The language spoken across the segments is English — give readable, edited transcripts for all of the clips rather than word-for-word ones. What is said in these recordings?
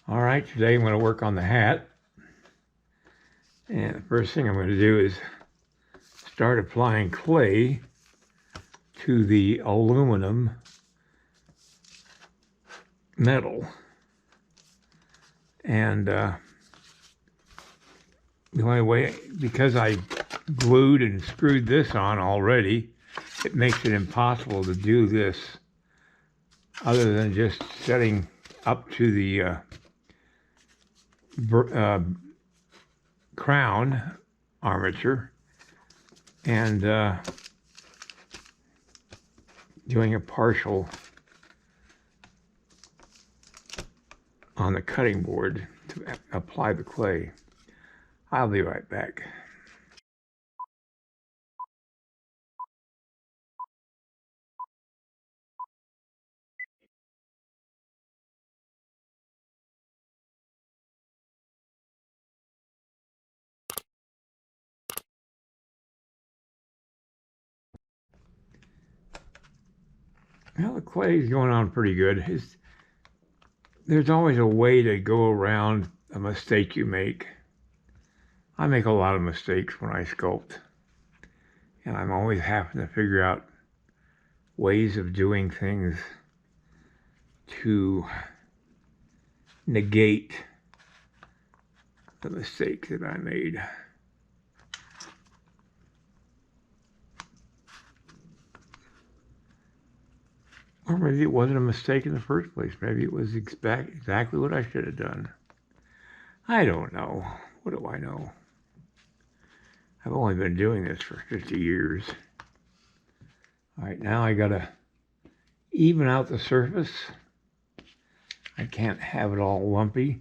All right, today I'm going to work on the hat. And the first thing I'm going to do is start applying clay to the aluminum metal. And the only way, because I glued and screwed this on already, it makes it impossible to do this other than just setting up to the crown armature and doing a partial on the cutting board to apply the clay. I'll be right back. Well, the clay is going on pretty good. There's always a way to go around a mistake you make. I make a lot of mistakes when I sculpt, and I'm always having to figure out ways of doing things to negate the mistake that I made. Or maybe it wasn't a mistake in the first place. Maybe it was exactly what I should have done. I don't know. What do I know? I've only been doing this for 50 years. All right, now I gotta even out the surface. I can't have it all lumpy.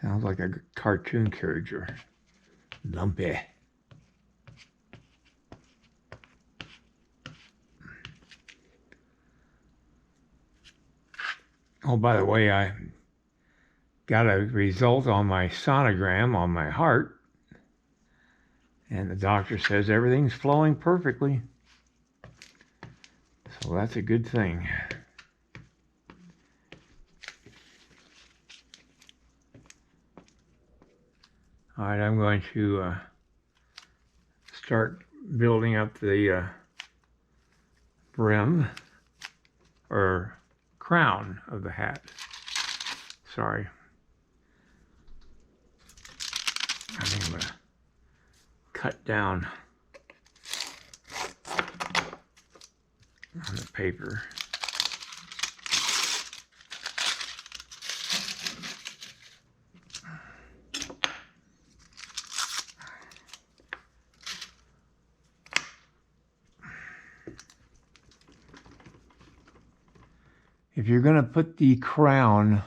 Sounds like a cartoon character. Lumpy. Oh, by the way, I got a result on my sonogram on my heart, and the doctor says everything's flowing perfectly. So that's a good thing. All right, I'm going to start building up the brim or crown of the hat. Sorry. I think I'm going to cut down on the paper. If you're going to put the crown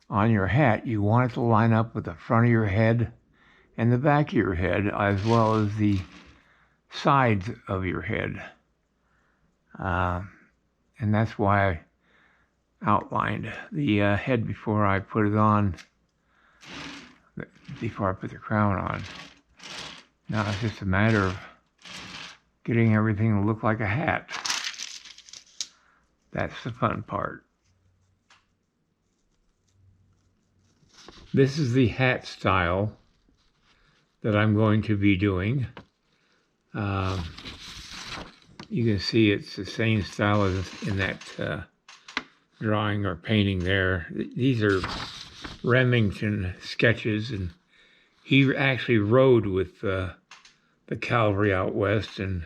on your hat, you want it to line up with the front of your head and the back of your head, as well as the sides of your head. And that's why I outlined the head before I put it on, before I put the crown on. Now it's just a matter of getting everything to look like a hat. That's the fun part. This is the hat style that I'm going to be doing. You can see it's the same style as in that drawing or painting there. These are Remington sketches, and he actually rode with the cavalry out west and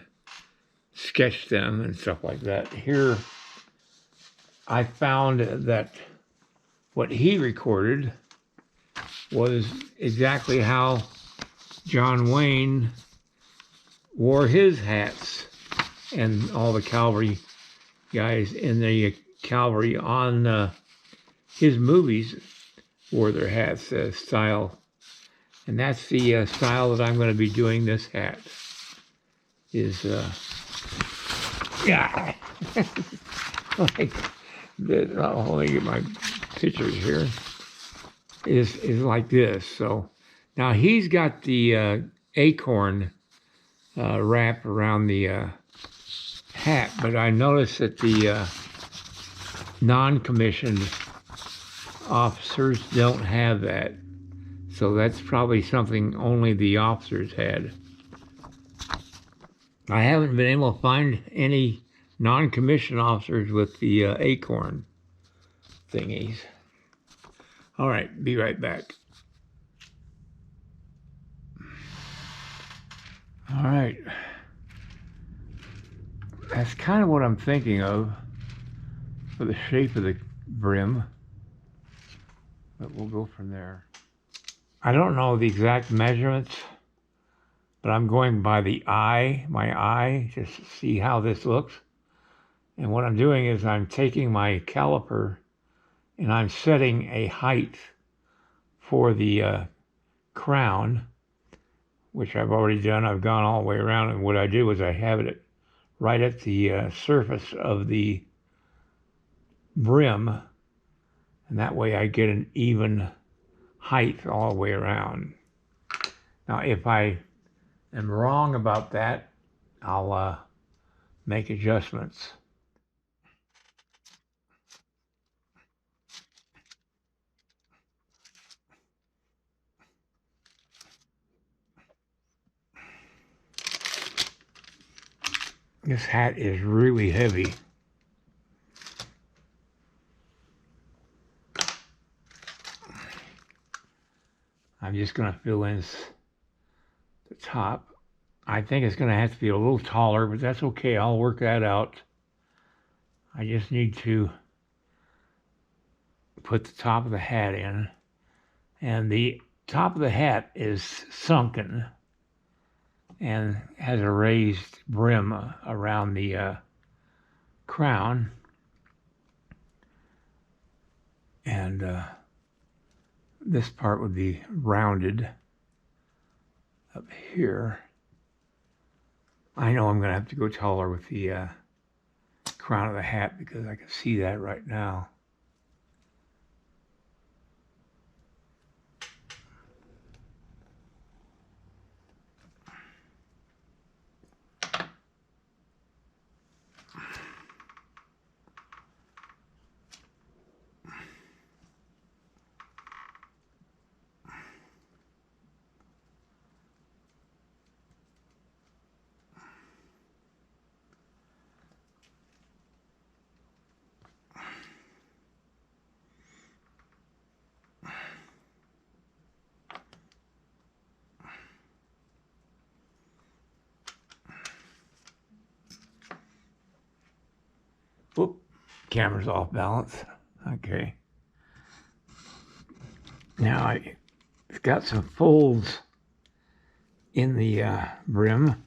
sketched them and stuff like that. Here, I found that what he recorded was exactly how John Wayne wore his hats, and all the cavalry guys in the cavalry on his movies wore their hats style. And that's the style that I'm going to be doing this hat. Is yeah. Like this, let me get my pictures here. Is like this. So now he's got the acorn wrap around the hat, but I noticed that the non-commissioned officers don't have that. So that's probably something only the officers had. I haven't been able to find any non-commissioned officers with the acorn thingies. All right, be right back. All right. That's kind of what I'm thinking of for the shape of the brim, but we'll go from there. I don't know the exact measurements, but I'm going by my eye, just to see how this looks. And what I'm doing is I'm taking my caliper and I'm setting a height for the crown, which I've already done. I've gone all the way around, and what I do is I have it right at the surface of the brim, and that way I get an even height all the way around. Now, if I am wrong about that, I'll make adjustments. This hat is really heavy. I'm just going to fill in the top. I think it's going to have to be a little taller, but that's okay. I'll work that out. I just need to put the top of the hat in. And the top of the hat is sunken and has a raised brim around the crown. And this part would be rounded up here. I know I'm going to have to go taller with the crown of the hat because I can see that right now. Whoop, camera's off balance. Okay. Now it's got some folds in the brim.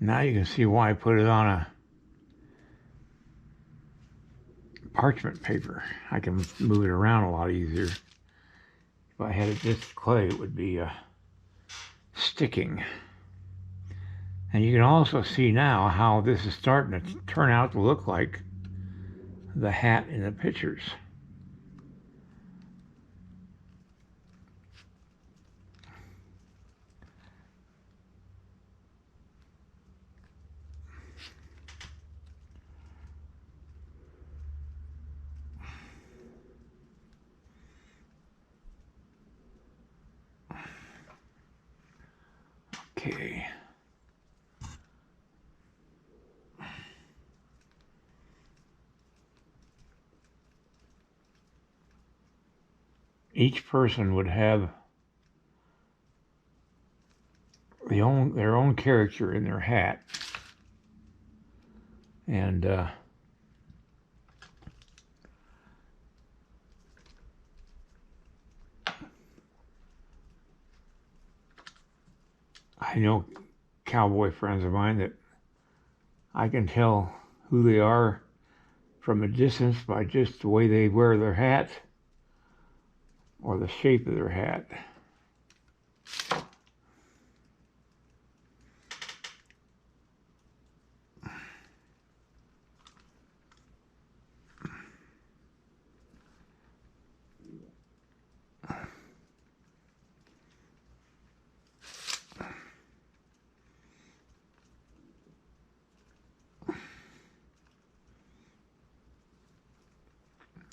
Now you can see why I put it on a parchment paper. I can move it around a lot easier. If I had it just clay, it would be sticking. And you can also see now how this is starting to turn out to look like the hat in the pictures. Okay. Each person would have their own character in their hat. And I know cowboy friends of mine that I can tell who they are from a distance by just the way they wear their hat or the shape of their hat.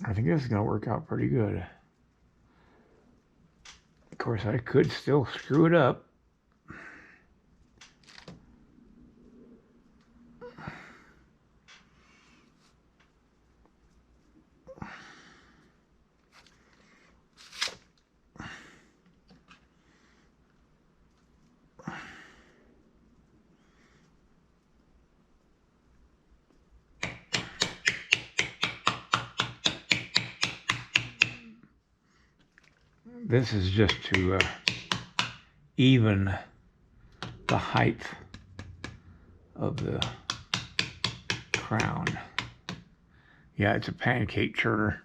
I think this is going to work out pretty good. Of course, I could still screw it up. This is just to even the height of the crown. Yeah, it's a pancake turner.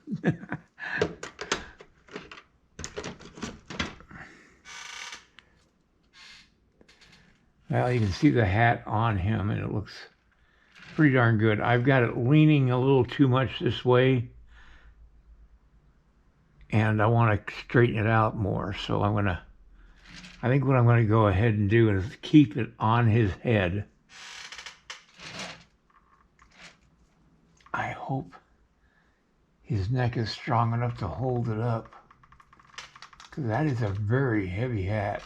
Well, you can see the hat on him and it looks pretty darn good. I've got it leaning a little too much this way and I want to straighten it out more. So I think what I'm going to go ahead and do is keep it on his head. I hope his neck is strong enough to hold it up, because that is a very heavy hat.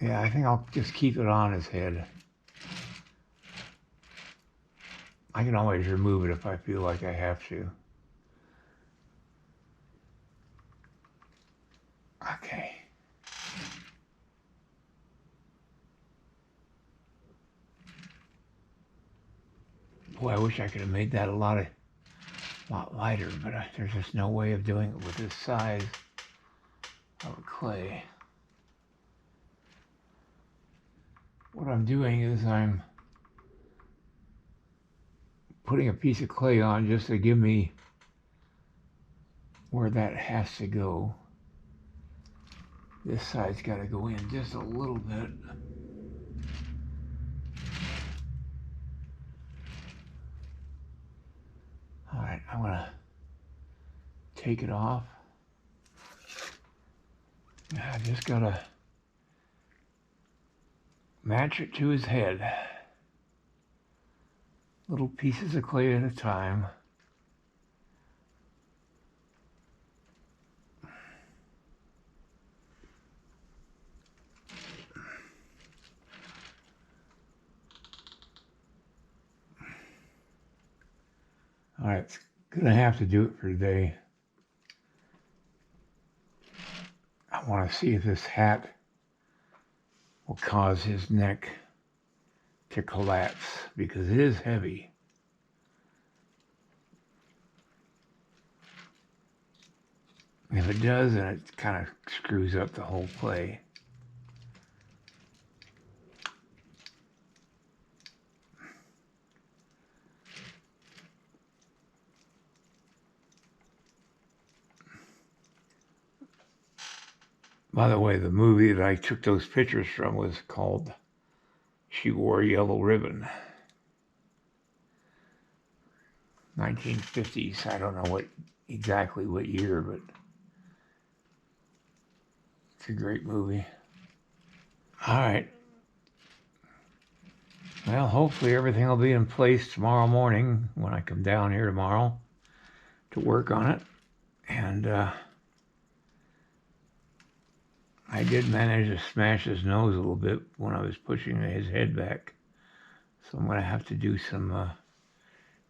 Yeah, I think I'll just keep it on his head. I can always remove it if I feel like I have to. Okay. Boy, I wish I could have made that a lot lighter, but there's just no way of doing it with this size of clay. What I'm doing is I'm putting a piece of clay on just to give me where that has to go. This side's got to go in just a little bit. All right, I'm gonna take it off. I just gotta match it to his head. Little pieces of clay at a time. All right, it's gonna have to do it for today. I want to see if this hat will cause his neck to collapse, because it is heavy. If it does, then it kind of screws up the whole play. By the way, the movie that I took those pictures from was called She Wore a Yellow Ribbon. 1950s. I don't know exactly what year, but it's a great movie. All right. Well, hopefully everything will be in place tomorrow morning when I come down here tomorrow to work on it. And I did manage to smash his nose a little bit when I was pushing his head back. So I'm going to have to do some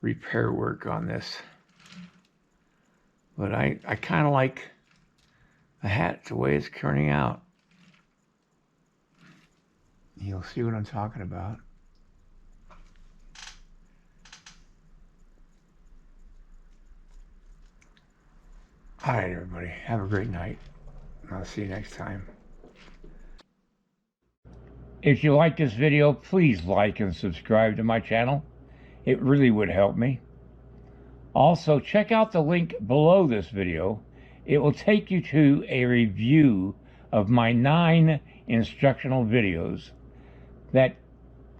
repair work on this. But I kind of like the hat the way it's turning out. You'll see what I'm talking about. All right, everybody. Have a great night. I'll see you next time. If you like this video, please like and subscribe to my channel. It really would help me. Also, check out the link below this video. It will take you to a review of my 9 instructional videos that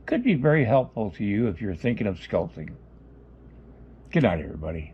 could be very helpful to you if you're thinking of sculpting. Good night, everybody.